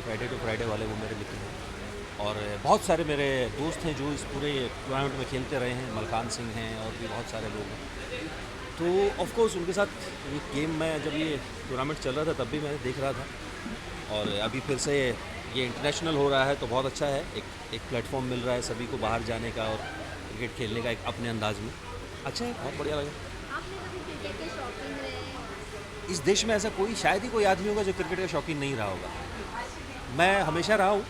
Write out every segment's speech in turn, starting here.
Friday to Friday वाले वो मेरे मित्र हैं। और बहुत सारे मेरे दोस्त हैं जो इस पूरे टूर्नामेंट में खेलते रहे हैं, मलकान सिंह हैं और भी बहुत सारे लोग हैं। तो ऑफ कोर्स उनके साथ ये गेम में जब ये टूर्नामेंट चल रहा था तब भी मैं देख रहा था, और अभी फिर से ये इंटरनेशनल हो रहा है तो बहुत अच्छा है। एक प्लेटफॉर्म मिल रहा है सभी को बाहर जाने का और क्रिकेट खेलने का एक अपने अंदाज में। अच्छा है, बहुत बढ़िया लगा। आपने कभी क्रिकेट के शौकीन रहे हैं? इस देश में ऐसा कोई शायद ही कोई आदमी होगा जो क्रिकेट का शौकीन नहीं रहा होगा। मैं हमेशा रहा हूँ,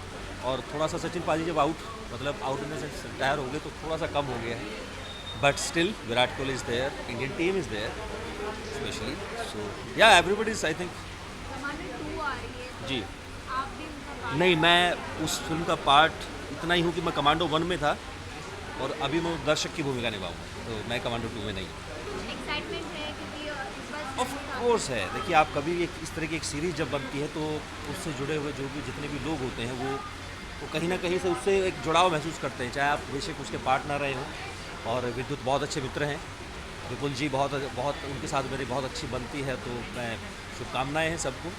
और थोड़ा सा सचिन पाजी जब out in the sense retire हो गए तो थोड़ा सा कम हो गया है, but still Virat Kohli is there, Indian team is there specially, so yeah everybody is I think. Commander 2 आ रही है, जी आप भी उनका पार्ट नहीं, मैं उस फिल्म का पार्ट इतना ही हूँ कि मैं कमांडो 1 में था और अभी मैं दर्शक की भूमिका निभाऊंगा, तो मैं कमांडो 2 में नहीं हूँ। एक्साइटमेंट है क्योंकि इस बार ऑफ कोर्स है। देखिए, आप कभी एक इस तरह की एक सीरीज़ जब बनती है तो उससे जुड़े हुए जो भी जितने भी लोग होते हैं वो कहीं ना कहीं से उससे एक जुड़ाव महसूस करते हैं, चाहे आप बेशक उसके पार्ट ना रहे हों। और विद्युत बहुत अच्छे मित्र हैं, विपुल जी बहुत बहुत उनके साथ मेरी बहुत अच्छी बनती है, तो मैं शुभकामनाएं हैं सबको,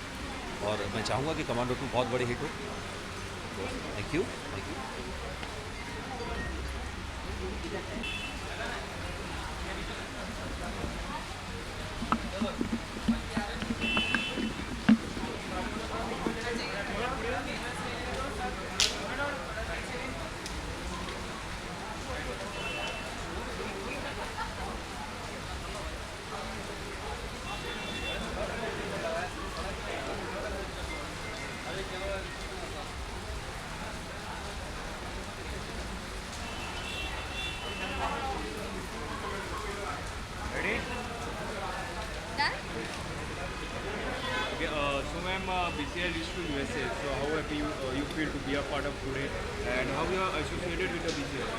और मैं चाहूँगा कि कमांडो 2 बहुत बड़ी हिट हो। तो thank you, thank you. Done. Okay, so ma'am, BCL reached to USA. So how happy you feel to be a part of today, and how you are associated with the BCL?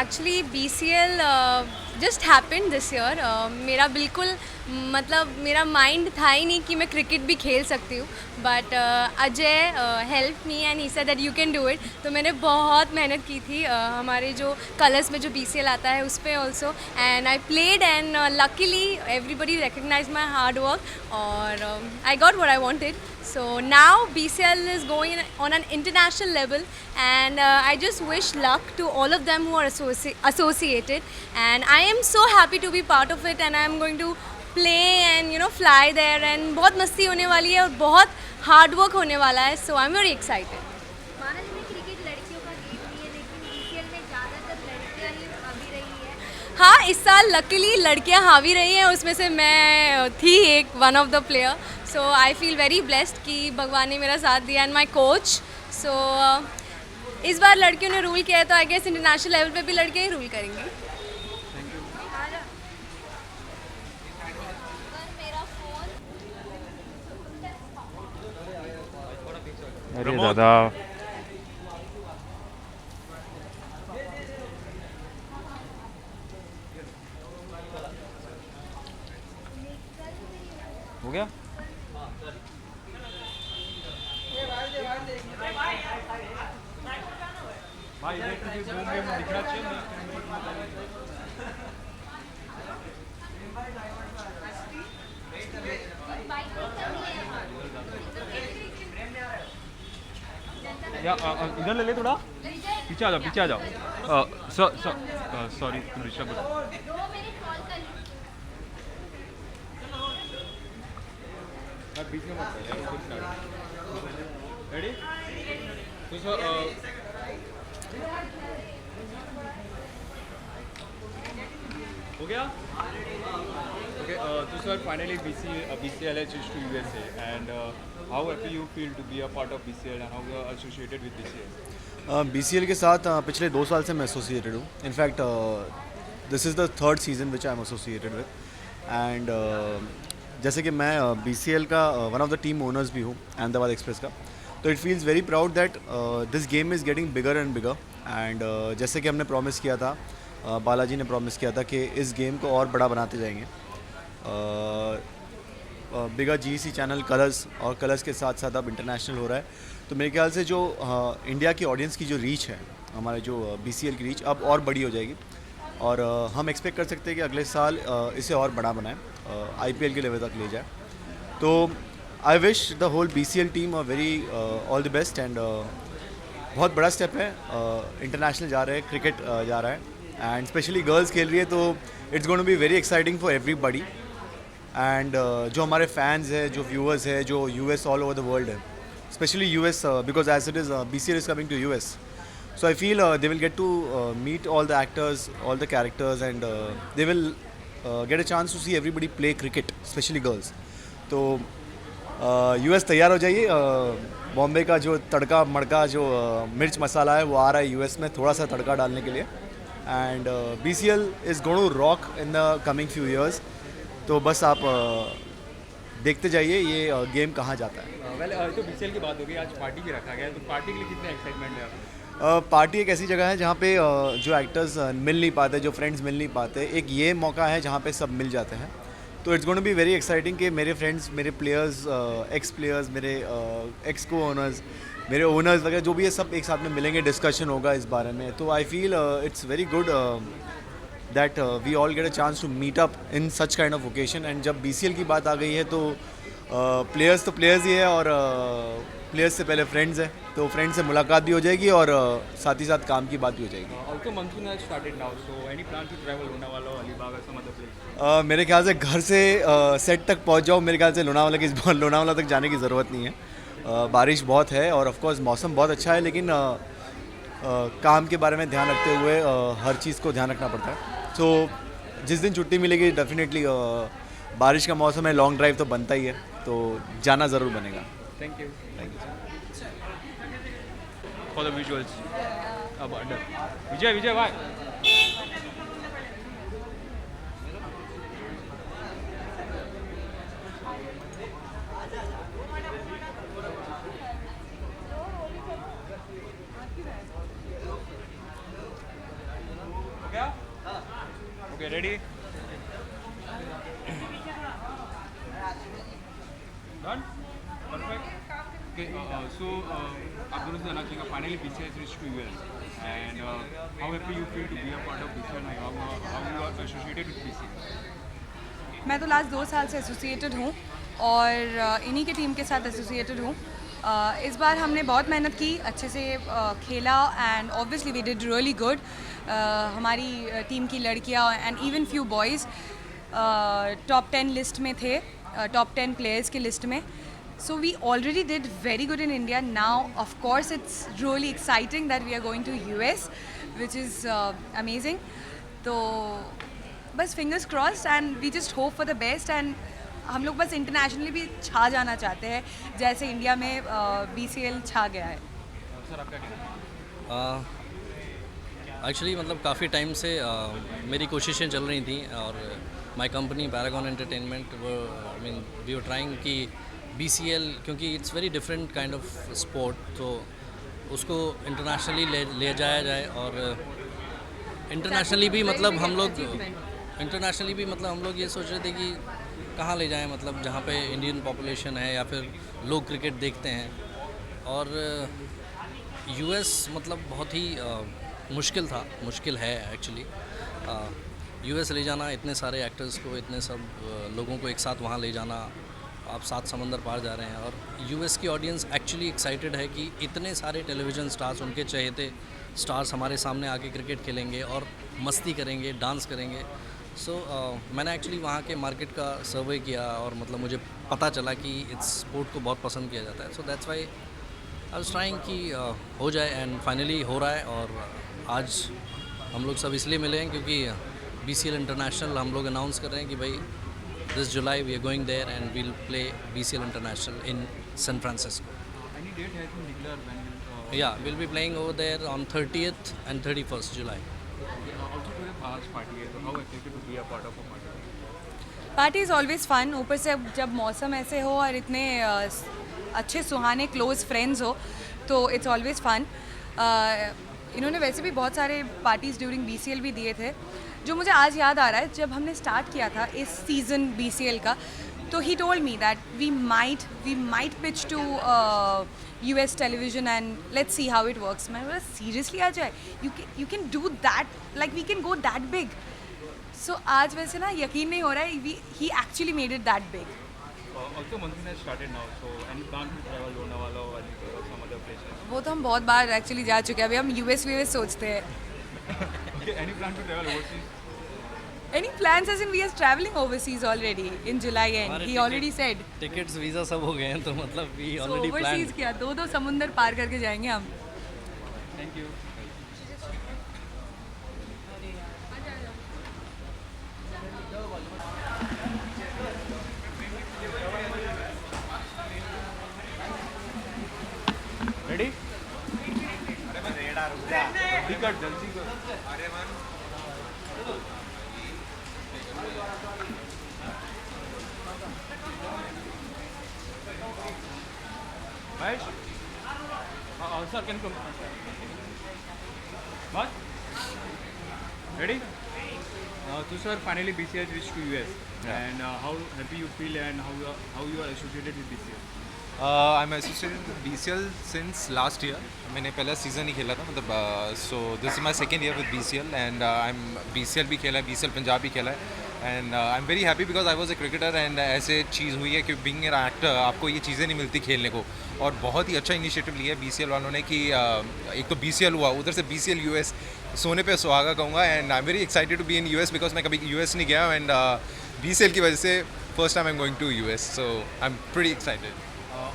Actually BCL just happened this year. मेरा बिल्कुल मतलब मेरा mind था ही नहीं कि मैं cricket भी खेल सकती हूँ, but Ajay help me and he said that you can do it. तो मैंने बहुत मेहनत की थी हमारे जो कलर्स में जो BCL आता है उस पर also, and I played and luckily everybody recognise my hard work और I got what I wanted. So now BCL is going on an international level, and I just wish luck to all of them who are associated, and I am so happy to be part of it, and I am going to play and fly there, and बहुत मस्ती होने वाली है और बहुत hard work होने वाला है, so I'm very excited. महाराज में क्रिकेट लड़कियों का गेम नहीं है, लेकिन बीसीएल में ज़्यादातर लड़कियां ही अभी रही है। हाँ, इस साल लकीली लड़कियां हावी रही हैं, उसमें से मैं थी एक one of the player, so I feel very blessed कि भगवान ने मेरा साथ दिया एंड माई कोच। सो इस बार लड़कियों ने रूल किया है, तो आई गेस इंटरनेशनल लेवल पे भी लड़कियां ही रूल करेंगी। अरे दादा, हो गया? भाई इधर से घूम में दिखना चाहिए ना। या इधर ले ले थोड़ा, पीछे आ जाओ, पीछे आ जाओ। Sorry disturb. दो मिनट कॉल कर लो। मैं बीच में मत कर यार, कुछ स्टार्ट। रेडी? तो सर हो गया? Okay, so sir, finally BCL has reached to USA, and how happy you feel to be a part of BCL, and how you are associated with BCL? BCL के साथ पिछले 2 साल से मैं associated हूँ। In fact this is the third season which I am associated with, and जैसे कि मैं BCL का one of the team owners भी हूँ, अहमदाबाद एक्सप्रेस का, तो it feels very proud that this game is getting bigger and bigger, and जैसे कि हमने प्रॉमिस किया था, बालाजी ने प्रॉमिस किया था कि इस गेम को और बड़ा बनाते जाएंगे। बिगर GEC चैनल कलर्स, और कलर्स के साथ साथ अब इंटरनेशनल हो रहा है, तो मेरे ख्याल से जो इंडिया की ऑडियंस की जो रीच है, हमारे जो BCL की रीच अब और बड़ी हो जाएगी, और हम एक्सपेक्ट कर सकते हैं कि अगले साल इसे और बड़ा बनाएं, IPL के लेवल तक ले जाए। तो I wish the whole BCL team very all the best and बहुत बड़ा स्टेप है, इंटरनेशनल जा रहे हैं, क्रिकेट जा रहा है एंड स्पेशली गर्ल्स खेल रही है, तो it's going to be very exciting for everybody and जो हमारे फैंस है, जो व्यूअर्स है, जो US all over the world है, specially US because as it is BCL is coming to US, so I feel they will get to meet all the actors, all the characters and they will get a chance to see everybody play cricket, especially girls. तो US तैयार हो जाइए, बॉम्बे का जो तड़का मड़का जो मिर्च मसाला है वो आ रहा है US में थोड़ा सा तड़का डालने के लिए and BCL is going to rock in the coming few years, तो बस आप देखते जाइए ये गेम कहाँ जाता है। वेल तो BCL की बात हो गई, आज पार्टी भी रखा गया है, तो पार्टी के लिए कितना एक्साइटमेंट है आपको? पार्टी एक ऐसी जगह है जहाँ पे जो एक्टर्स मिल नहीं पाते, जो फ्रेंड्स मिल नहीं पाते, एक ये मौका है जहाँ पे सब मिल जाते हैं, तो it's going to be very exciting कि मेरे फ्रेंड्स, मेरे प्लेयर्स, एक्स प्लेयर्स, मेरे एक्स को ओनर्स, मेरे ओनर्स वगैरह जो भी है सब एक साथ में मिलेंगे, डिस्कशन होगा इस बारे में, तो I feel it's very good that we all get a chance to meet up in such kind of occasion and जब BCL की बात आ गई है तो प्लेयर्स तो प्लेयर्स ही है और प्लेयर्स से पहले फ्रेंड्स हैं, तो फ्रेंड्स से मुलाकात भी हो जाएगी और साथ ही साथ काम की बात भी हो जाएगी। Also monsoon has started now, so any plan to travel Lonavala, Alibag or some other place? मेरे ख्याल से घर से सेट तक पहुंच जाओ, मेरे ख्याल से लोनावाला तक जाने की ज़रूरत नहीं है, बारिश बहुत है और ऑफ कोर्स मौसम बहुत अच्छा है, लेकिन काम के बारे में ध्यान रखते हुए हर चीज़ को ध्यान रखना पड़ता है, तो जिस दिन छुट्टी मिलेगी डेफिनेटली, बारिश का मौसम है, लॉन्ग ड्राइव तो बनता ही है, तो जाना ज़रूर बनेगा। Thank you. For the visuals. Ab under. Vijay, bye. Okay, ready? Done? Perfect. Okay, so आप दोनों से जानना चाहेंगे finally BCL has reached to US and how happy you feel to be a part of BCL and how you are associated with BCL? मैं तो last 2 साल से associated हूँ और इन्हीं की टीम के साथ एसोसिएटेड हूँ। इस बार हमने बहुत मेहनत की, अच्छे से खेला and obviously we did really good. हमारी टीम की लड़कियाँ and even few boys top 10 list में थे, टॉप 10 प्लेयर्स की लिस्ट में। So we already did very good in India. Now, of course, it's really exciting that we are going to US, which is amazing. तो बस fingers crossed and we just hope for the best and हम लोग बस internationally भी छा जाना चाहते हैं जैसे इंडिया में BCL छा गया है। सर आपका क्या? एक्चुअली मतलब काफ़ी टाइम से मेरी कोशिशें चल रही थी और माय कंपनी पैरागॉन एंटरटेनमेंट वो I mean we were trying कि BCL क्योंकि it's very different kind of sport, तो उसको इंटरनेशनली ले जाया जाए और इंटरनेशनली भी मतलब हम लोग ये सोच रहे थे कि कहाँ ले जाएं, मतलब जहाँ पे इंडियन पॉपुलेशन है या फिर लोग क्रिकेट देखते हैं। और US मतलब बहुत ही मुश्किल है एक्चुअली US ले जाना, इतने सारे एक्टर्स को, इतने सब लोगों को एक साथ वहाँ ले जाना, आप 7 समंदर पार जा रहे हैं। और US की ऑडियंस एक्चुअली एक्साइटेड है कि इतने सारे टेलीविज़न स्टार्स, उनके चहेते स्टार्स हमारे सामने आके क्रिकेट खेलेंगे और मस्ती करेंगे, डांस करेंगे। सो मैंने एक्चुअली वहाँ के मार्केट का सर्वे किया और मतलब मुझे पता चला कि इस स्पोर्ट को बहुत पसंद किया जाता है। So that's why I was trying कि हो जाए एंड फाइनली हो रहा है। और आज हम लोग सब इसलिए मिले हैं क्योंकि BCL इंटरनेशनल हम लोग अनाउंस कर रहे हैं कि भाई this July we are going there and we'll play BCL International in San Francisco. Any date has been declared when you Yeah, we'll be playing over there on 30th and 31st July. also to the आज party है, so how excited to be a part of a party? Party is always fun, ऊपर से जब मौसम ऐसे हो और इतने अच्छे सुहाने क्लोज़ फ्रेंड्स हो तो इट्स ऑलवेज़ फ़न। इन्होंने वैसे भी बहुत सारे पार्टीज़ ड्यूरिंग BCL भी दिए थे। जो मुझे आज याद आ रहा है, जब हमने स्टार्ट किया था इस सीज़न BCL का, तो he told me that we might pitch to US television and let's see how it works. मैं बोला सीरियसली आ जाए, you can do that, like we can go that big. So आज वैसे ना यकीन नहीं हो रहा है, he actually made it that big. Also, monsoon has started now, so any plan to travel Lonavala or some other places? वो तो हम बहुत बार एक्चुअली जा चुके हैं, अभी हम यूएस सोचते हैं. Okay, any plan to travel overseas? Any plans as in we are traveling overseas already in July end. हमारे He already said. Tickets visa सब हो गए हैं, तो मतलब we So already overseas plan. क्या दो समुंदर पार करके जाएंगे हम. Thank you. Ready? जल्दी कर. Mahesh? Sir, can you come? What? Ready? So sir, finally BCL reached to US. And how happy you feel and how you are associated with BCL? I am associated with BCL since last year. मैंने पहला season ही खेला था, मतलब so this is my second year with BCL and I M BCL भी खेला है, BCL Punjab भी खेला है. And I am very happy because I was a cricketer and ऐसे चीज़ हुई है कि बीइंग एन एक्टर आपको ये चीज़ें नहीं मिलती खेलने को. और बहुत ही अच्छा इनिशिएटिव लिया है BCL वालों ने कि एक तो BCL हुआ, उधर से BCL US, सोने पे सुहागा कहूँगा. And I am very excited to be in US because मैं कभी US नहीं गया एंड BCL की वजह से first time I am going to US, so I am pretty excited.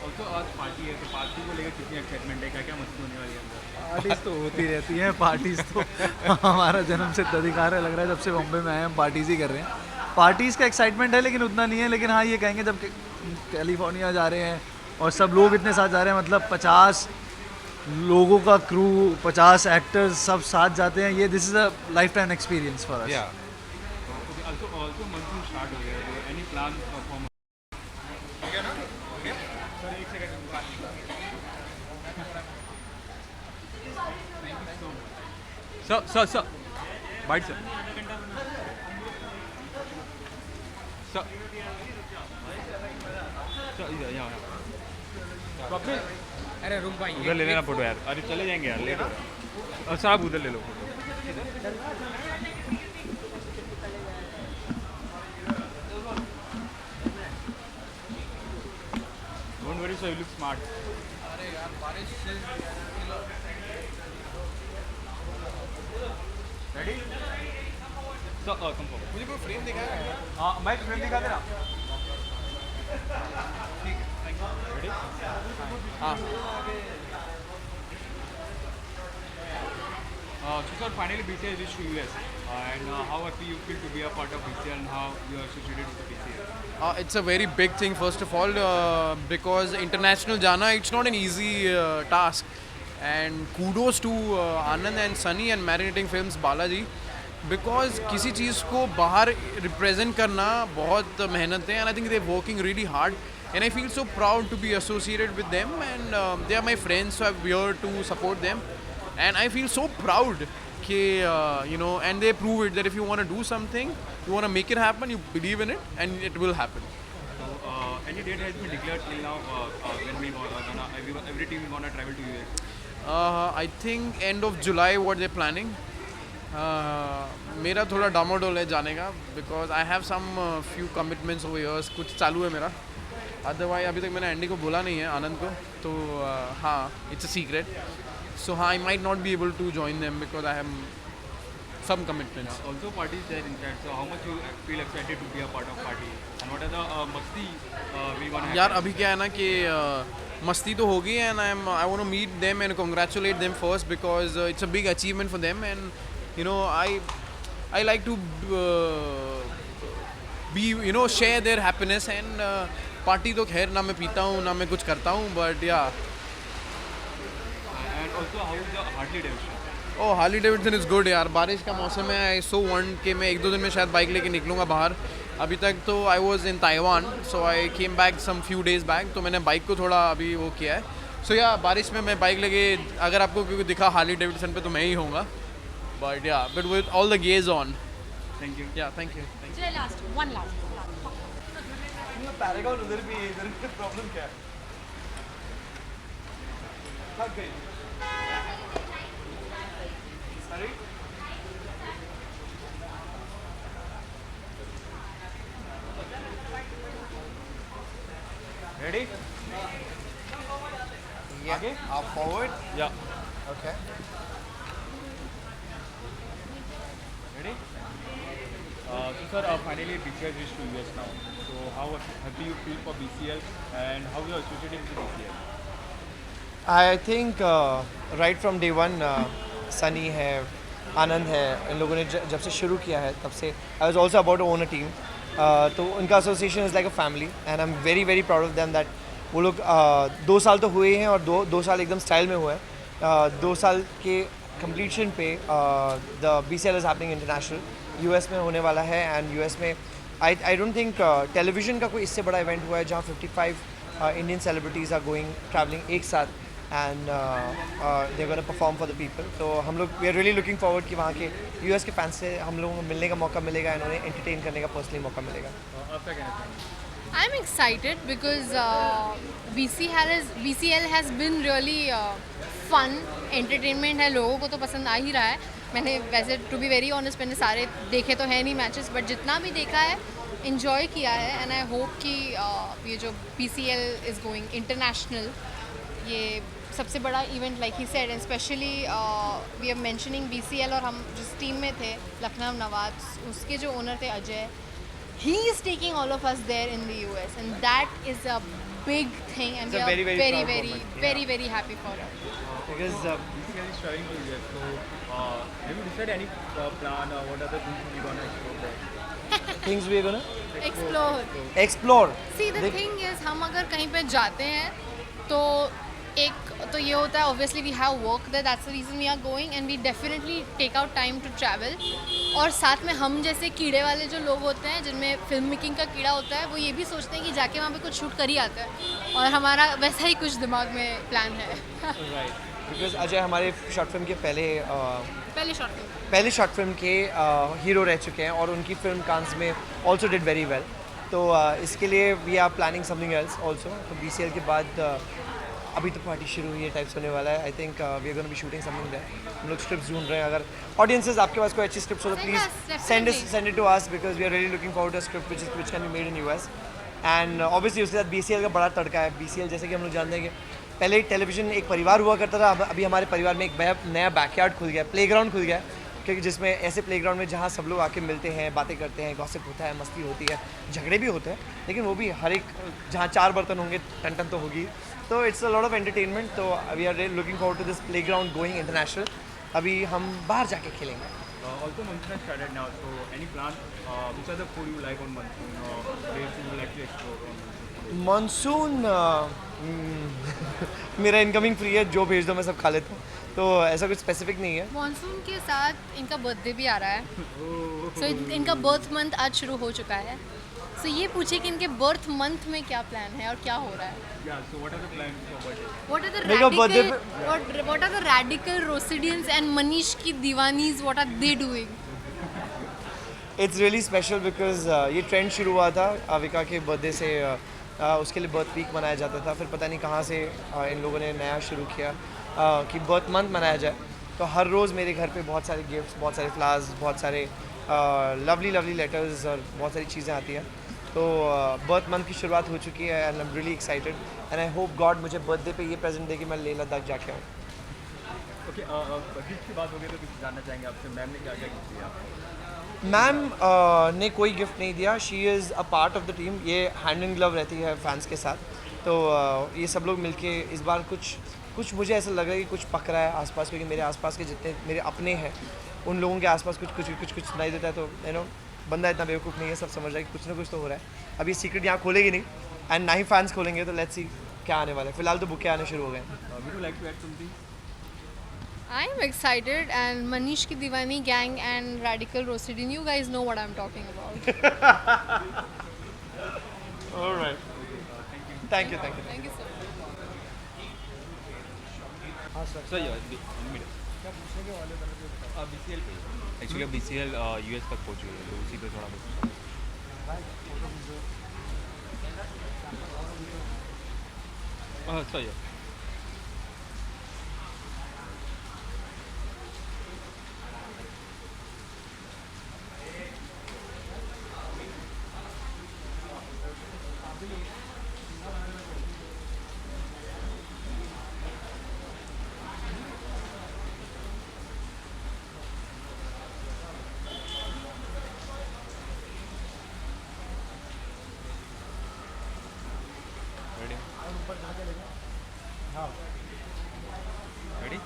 Also आज पार्टी है, तो पार्टी को लेकर कितनी एक्साइटमेंट है, क्या क्या मस्ती होने वाली है अंदर? पार्टीज तो होती रहती हैं. पार्टीज तो हमारा जन्म सिद्ध अधिकार है. लग रहा है जब से बॉम्बे में आए हम पार्टीज ही कर रहे हैं. पार्टीज़ का एक्साइटमेंट है लेकिन उतना नहीं है. लेकिन हाँ, ये कहेंगे जब कैलिफोर्निया जा रहे हैं और सब लोग इतने साथ जा रहे हैं, मतलब 50 लोगों का क्रू, 50 एक्टर्स सब साथ जाते हैं, ये this is a lifetime experience for us. Yeah. Also monsoon start हो गया है, एनी प्लान फॉर? सर एक second. Sir bite sir. Sir यहाँ अरे रुक भाई, उधर ले लेना फोटो यार. अरे चले जाएंगे यार, लेट हो रहा है. सर आप उधर ले लो photo. Don't worry sir, you look smart. Ready? Sir come for. मुझे कोई फ्रेम दिखाया है? हाँ, मैं फ्रेम दिखा दे ना. ठीक है, थैंक यू. रेडी? हाँ. So sir, finally BCL reached to US, and how happy you feel to be a part of BCL and how you are associated with the BCL? It's a very big thing, first of all, because international jana, it's not an easy task. And kudos to Anand and Sunny and Marinating Films Balaji, because किसी चीज़ को बाहर represent करना बहुत मेहनत है, and I think they're working really hard. And I feel so proud to be associated with them, and they are my friends, so I'm here to support them. And I feel so proud कि you know, and they prove it that if you want to do something, you want to make it happen, you believe in it, and it will happen. So any date has been declared till now when we gonna every team gonna travel to US? I think end of July what they're planning. मेरा थोड़ा डामाडोल है जाने का, because I have some few commitments over here. कुछ चालू है मेरा. Otherwise अभी तक मैंने एंडी को बोला नहीं है, आनंद को, तो हाँ, it's a secret. So I might not be able to join them because I have some commitments. Also parties there inside. So how much you feel excited to be a part of party? And what are the masti we gonna have? यार अभी क्या है ना कि मस्ती तो होगी, and I want to meet them and congratulate them first because it's a big achievement for them, and you know I like to be, you know, share their happiness, and party तो खैर ना मैं पीता हूँ ना मैं कुछ करता हूँ, but yeah. And also how is the Harley Davidson? Oh, Harley Davidson is good यार. बारिश का मौसम है. I so want कि मैं 1-2 दिन में शायद बाइक लेके निकलूँगा बाहर. अभी तक तो I was in Taiwan, so I came back some few days back. तो मैंने बाइक को थोड़ा अभी वो किया है. So yeah, बारिश में मैं बाइक लेके, अगर आपको क्योंकि दिखा Harley Davidson पे तो मैं ही होऊंगा. But yeah, but with all the gears on. Thank you. Yeah, thank you. one last. Paragon उधर भी, इधर प्रॉब्लम क्या है? थक गई. Sorry? forward. Yeah. Okay. Ready? So sir, finally BCL reached to US now. So how happy you feel for BCL and how you are associating with BCL? I think right from day one, Sunny है, आनंद है, इन लोगों ने जब से शुरू किया है तब से I was also about own a team, तो उनका association is like a family and I am very very proud of them that वो लोग 2 साल तो हुए हैं और दो साल एकदम स्टाइल में हुआ है। 2 साल के कंप्लीशन पे the BCL is happening international US में होने वाला है एंड US में आई डोंट थिंक टेलीविज़न का कोई इससे बड़ा इवेंट हुआ है जहाँ 55 Indian celebrities are going travelling एक साथ and they gonna perform for the people. तो हम लोग we are really looking forward कि वहाँ के US के फैंस से हम लोगों को मिलने का मौका मिलेगा एंड उन्हें एंटरटेन करने का पर्सनली मौका मिलेगा। आपका कहना चाहिए? I'm excited because BCL has been really fun, entertainment है, लोगों को तो पसंद आ ही रहा है। मैंने वैसे टू बी वेरी ऑनेस्ट मैंने सारे देखे तो है नहीं मैचेस, बट जितना भी देखा है इन्जॉय किया है एंड आई होप कि ये जो BCL इज़ गोइंग इंटरनेशनल, ये सबसे बड़ा event like he said and specially we are mentioning BCL और हम जिस टीम में थे लखनऊ नवाज, उसके जो ओनर थे Ajay, he is taking all of us there in the US and that is a big thing and we are very, very very proud very moment. very very happy for it. Because BCL is traveling to US. So have you decided any plan or what other things you're gonna explore there? things we are gonna Explore. explore. See the thing is हम अगर कहीं पे जाते हैं तो एक तो ये होता है obviously we have work there, that's the reason we are going and we definitely take out time to travel. और साथ में हम जैसे कीड़े वाले जो लोग होते हैं जिनमें फिल्म मेकिंग का कीड़ा होता है, वो ये भी सोचते हैं कि जाके वहाँ पे कुछ शूट कर ही आता है और हमारा वैसा ही कुछ दिमाग में प्लान है। Right. Because अजय हमारे शॉर्ट फिल्म के पहले शॉर्ट फिल्म के हीरो रह चुके हैं और उनकी फिल्म कांस में ऑल्सो डिड वेरी वेल, तो इसके लिए we are planning something else also. तो BCL के बाद अभी तो पार्टी शुरू हुई है टाइप्स होने वाला है। I think we are gonna be shooting something there. हम लोग स्क्रिप्ट ढूंढ रहे हैं, अगर ऑडियंसेस आपके पास कोई अच्छी स्क्रिप्ट हो तो please send it to us because we are really looking forward to script which can be made in US and obviously उसके साथ BCL का बड़ा तड़का है। BCL जैसे कि हम लोग जानते हैं कि पहले टेलीविज़न एक परिवार हुआ करता था, अभी हमारे परिवार में एक नया बैकयार्ड खुल गया, प्लेग्राउंड खुल गया, क्योंकि जिसमें ऐसे प्लेग्राउंड में जहाँ सब लोग आके मिलते हैं, बातें करते हैं, गॉसिप होता है, मस्ती होती है, झगड़े भी होते हैं, लेकिन वो भी हर एक जहाँ 4 बर्तन होंगे टन तो होगी। तो it's a lot of entertainment. तो we are looking forward to this playground going international. अभी हम बाहर जाके खेलेंगे। Also monsoon has started now, so any plan? Which are the food you like on monsoon or days you would like to explore on monsoon? Monsoon मेरा incoming free है, जो भेज दो मैं सब खा लेता हूँ, तो ऐसा कुछ स्पेसिफिक नहीं है। मॉनसून के साथ इनका बर्थडे भी आ रहा है, सो इनका बर्थ मंथ आज शुरू हो चुका है। सो ये पूछे कि इनके बर्थ मंथ में क्या प्लान है और क्या हो रहा है। Yeah, so what are the plans for birthday? What are the radical Rosidians and Manish की दीवानीज, what are they doing? It's really special because ये ट्रेंड शुरू हुआ था अविका के बर्थडे से, उसके लिए बर्थ वीक मनाया जाता था, फिर पता नहीं कहाँ से इन लोगों ने नया शुरू किया कि बर्थ मंथ मनाया जाए। तो हर रोज़ मेरे घर पे बहुत सारे गिफ्ट्स, बहुत सारे फ्लावर्स, बहुत सारे लवली लेटर्स और बहुत सारी चीज़ें आती हैं। तो बर्थ मंथ की शुरुआत हो चुकी है and I am really excited and I hope God मुझे बर्थडे पे ये प्रेजेंट दे कि मैं लेह लद्दाख जाके आऊँ। ओके, गिफ्ट की बात हो गई तो कुछ जानना चाहेंगे आपसे, मैम ने क्या क्या गिफ्ट दिया आपको? मैम ने कोई गिफ्ट नहीं दिया, she is a part of the team. ये हैंड इन ग्लव रहती है फैंस के साथ, तो ये सब लोग मिलके इस बार कुछ मुझे ऐसा लग रहा है कि कुछ पक रहा है आसपास, क्योंकि मेरे आसपास के जितने मेरे अपने हैं उन लोगों के आसपास कुछ सुनाई देता है। तो यू नो बंदा इतना बेवकूफ़ नहीं है, सब समझ रहा है कि कुछ ना कुछ तो हो रहा है। अभी सीक्रेट यहाँ खोलेगी नहीं एंड ना ही फैंस खोलेंगे, तो लेट्स सी क्या आने वाला है। फिलहाल तो बुके आने शुरू हो गए। Would you like to add something? I am excited and Manish ki Diwani gang and Radical Rosidin, you guys know what I'm talking about. All right. Thank you. Thank you so much. Sir minute क्या पूछने वाले BCL पे actually BCL US तक पहुंची है, तो उसी पे थोड़ा बहुत सही है। Ready?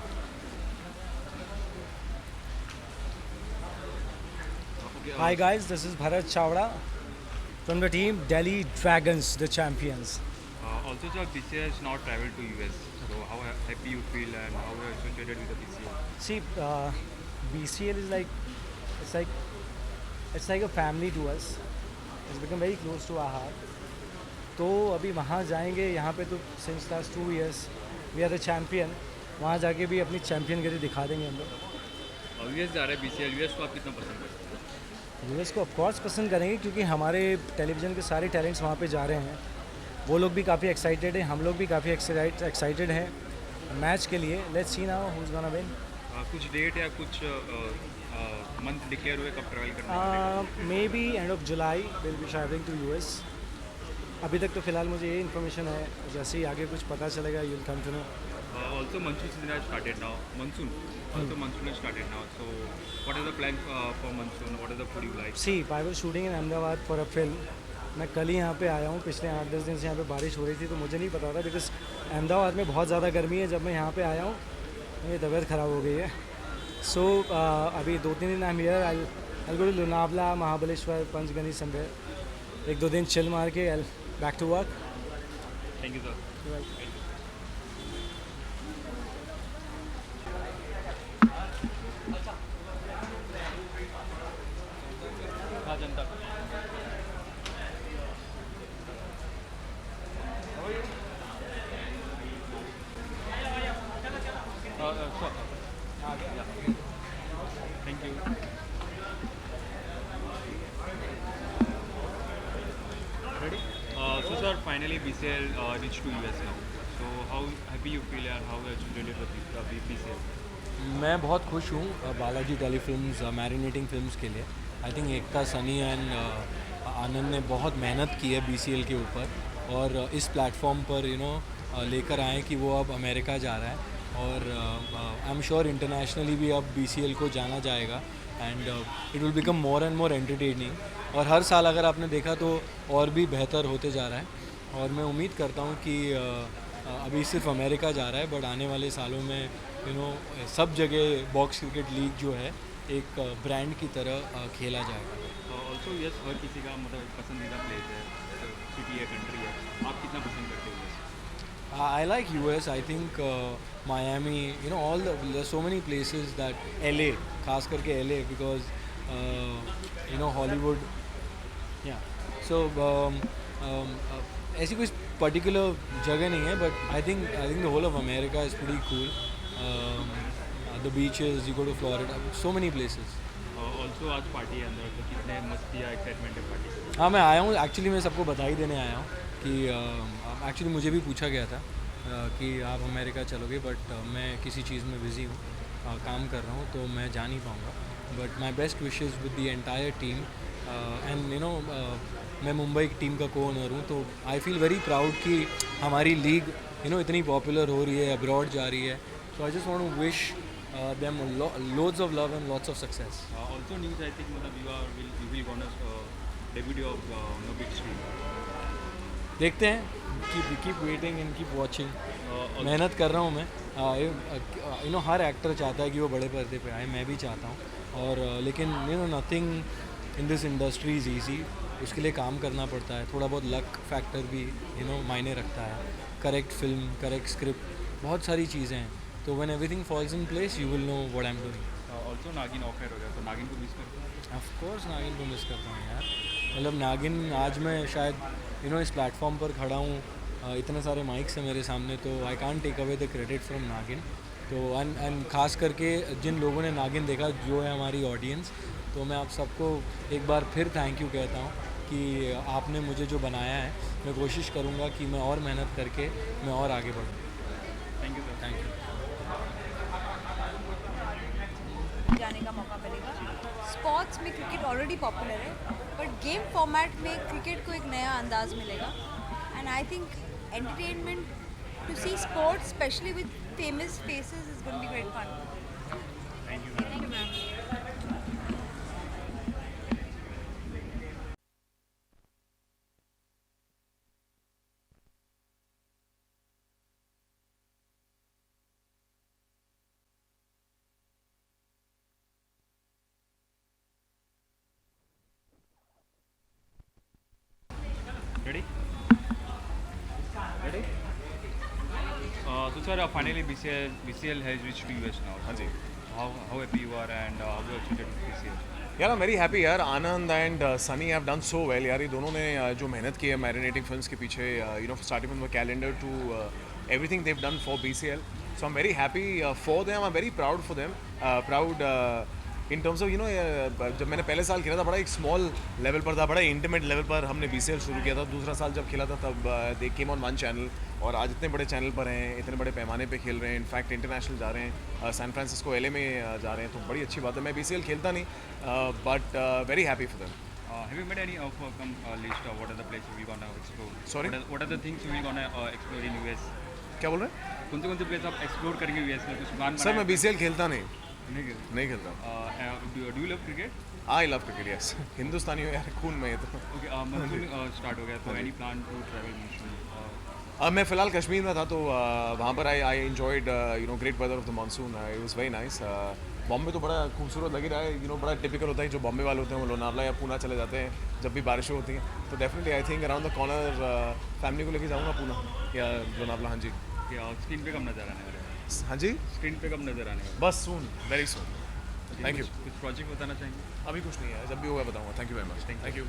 Okay, Hi guys, this is Bharat Chawda from the team Delhi Dragons, the champions. Also, sir, BCL has not traveled to US. So, how happy you feel and how you are associated with the BCL? See, BCL is like it's like a family to us. It's become very close to our heart. तो अभी वहाँ जाएंगे, यहाँ पे तो since last 2 years we are the champion. वहाँ जाके भी अपनी चैम्पियनगिरी दिखा देंगे हम लोग. US जा रहे हैं BCL. US को आप कितना पसंद करते हैं? यूएस को ऑफकोर्स पसंद करेंगे क्योंकि हमारे टेलीविज़न के सारे टैलेंट्स वहाँ पे जा रहे हैं. वो लोग भी काफ़ी एक्साइटेड हैं, हम लोग भी काफ़ी एक्साइटेड हैं मैच के लिए. Let's see now who is gonna win. कुछ डेट या कुछ मंथ डिक्लेयर हुए कब ट्रैवल करना है? Maybe end of July will be travelling to US. अभी तक तो फिलहाल मुझे ये इन्फॉर्मेशन है, जैसे ही आगे कुछ पता चलेगा you will come to know. Also, monsoon season has started now. Monsoon has started now. So, what is the plan for monsoon? What is the food you like? See I was shooting in Ahmedabad for a film. मैं कल ही यहाँ पे आया हूँ. पिछले 8-10 दिन से यहाँ पे बारिश हो रही थी तो मुझे नहीं पता था बिकॉज अहमदाबाद में बहुत ज़्यादा गर्मी है. जब मैं यहाँ पे आया हूँ मेरी तबीयत ख़राब हो गई है. सो अभी 2-3 दिन I am here. I go to Lonavala, Mahabaleshwar, Panchgani somewhere. 1-2 दिन चिल मार के I back to work. Thank you, sir. हाँ, जनता. Thank you. Ready? So, sir, finally BCL reached to US now. So, how happy you feel and how you are associated with BCL? मैं बहुत खुश हूँ Balaji telefilms marinating films के लिए. I think Ekta, Sunny and Anand ने बहुत मेहनत की है BCL के ऊपर और इस प्लेटफॉर्म पर लेकर आए कि वो अब अमेरिका जा रहा है और आई एम श्योर इंटरनेशनली भी अब BCL को जाना जाएगा and it will become more and more entertaining. और हर साल अगर आपने देखा तो और भी बेहतर होते जा रहा है और मैं उम्मीद करता हूँ कि अभी सिर्फ अमेरिका जा रहा है बट आने वाले सालों में सब जगह बॉक्स क्रिकेट लीग जो है एक ब्रांड की तरह खेला जाएगा. ऑल्सो यस, हर किसी का मतलब पसंदीदा प्लेस है, सिटी है, कंट्री है. आप कितना पसंद करते हो? I like US. I think Miami. All there's so many places that LA, खास करके LA because Hollywood. Yeah. So ऐसी कोई पर्टिकुलर जगह नहीं है but I think the whole of America is pretty cool. The beaches, you go to Florida, so many places. Also आज party है अंदर, तो कितने मस्ती या एक्साइटमेंट है पार्टी? हाँ, मैं आया हूँ एक्चुअली. मैं सबको बधाई देने आया हूँ कि एक्चुअली मुझे भी पूछा गया था कि आप अमेरिका चलोगे बट मैं किसी चीज़ में बिज़ी हूँ, काम कर रहा हूँ तो मैं जा नहीं पाऊँगा. But my best wishes with the entire team and मैं मुंबई की टीम का को ओनर हूँ तो आई फील वेरी प्राउड कि हमारी लीग इतनी पॉपुलर हो रही है, अब्रॉड जा रही है. So I just want to wish them loads of love and lots of success. Also news, I think you will gonna debut of big screen. देखते हैं. keep waiting and keep watching. मेहनत कर रहा हूँ मैं. हर एक्टर चाहता है कि वो बड़े पर्दे पे आए, मैं भी चाहता हूँ और लेकिन nothing in this industry is easy. उसके लिए काम करना पड़ता है, थोड़ा बहुत लक फैक्टर भी मायने रखता है. करेक्ट फिल्म, करेक्ट स्क्रिप्ट, बहुत सारी चीज़ें हैं. तो when everything falls in place you will know what I am doing. Also नागिन ऑफर हो गया तो नागिन को मिस करते हैं? ऑफ कोर्स नागिन को मिस करता हूँ यार. मतलब नागिन आज मैं शायद इस प्लेटफॉर्म पर खड़ा हूँ, इतने सारे माइक्स हैं मेरे सामने तो I can't take away the credit from Naagin. तो एंड खास करके जिन लोगों ने नागिन देखा जो है हमारी ऑडियंस, तो मैं आप सबको एक बार फिर थैंक यू कहता हूँ कि आपने मुझे जो बनाया है. मैं कोशिश करूँगा कि मैं और मेहनत करके मैं और आगे बढ़ूँ. Thank you sir. Thank you. जाने का मौका मिलेगा. स्पोर्ट्स में क्रिकेट ऑलरेडी पॉपुलर है बट गेम फॉर्मेट में क्रिकेट को एक नया अंदाज मिलेगा and I think entertainment to see sports specially with famous faces is going to be great fun. Thank you ma'am. Ready? Ready? So sir, finally BCL has reached to US now. हाँ जी. How happy you are and how you excited with BCL? यार आई am very happy यार. Anand and Sunny have done so well यार. ये दोनों ने जो मेहनत की है मैरिनेटिंग फिल्म्स के पीछे, you know starting from the calendar to everything they've done for BCL. So I'm very happy for them. I'm very proud for them. Proud in terms of you know जब मैंने पहले साल खेला था बड़ा एक स्मॉल लेवल पर था, बड़ा इंटीमेट लेवल पर हमने BCL शुरू किया था. दूसरा साल जब खेला था तब दे केम ऑन वन चैनल, और आज इतने बड़े चैनल पर हैं, इतने बड़े पैमाने पे खेल रहे हैं. इनफैक्ट इंटरनेशनल जा रहे हैं, सैन फ्रांसिस्को LA में जा रहे हैं, तो बड़ी अच्छी बात है. मैं BCL खेलता नहीं, but very happy for them. Have you made any list of what are the places we gonna explore? Sorry? What are the things we gonna explore in US? क्या बोल रहे हैं? कौन से प्लेस आप एक्सप्लोर करेंगे US में? कुछ प्लान सर मैं BCL खेलता नहीं नहीं खेलता. Do you love cricket? I love cricket, yes. हिंदुस्तानी हो यार, खून में है तो. ओके, मानसून स्टार्ट हो गया तो any plan to travel monsoon? मैं फ़िलहाल कश्मीर में था तो वहाँ पर I enjoyed you know great weather of the monsoon. It was very nice. Bombay तो बड़ा खूबसूरत लग ही रहा है. यू नो बड़ा टिपिकल होता है जो बॉम्बे वाले होते हैं वो लोनावला या पूना चले जाते हैं जब भी बारिशें होती हैं. तो definitely I think around the corner family को लेके जाऊँगा पूना या लोनावला. हाँ जी. स्क्रीन पे कब नजर आने वाले हैं? हाँ जी, स्क्रीन पे कब नजर आने वाले? बस सून, वेरी सून. Thank you. कुछ प्रोजेक्ट बताना चाहेंगे? अभी कुछ नहीं है, जब भी होगा बताऊँगा. Thank you very much. Thank you.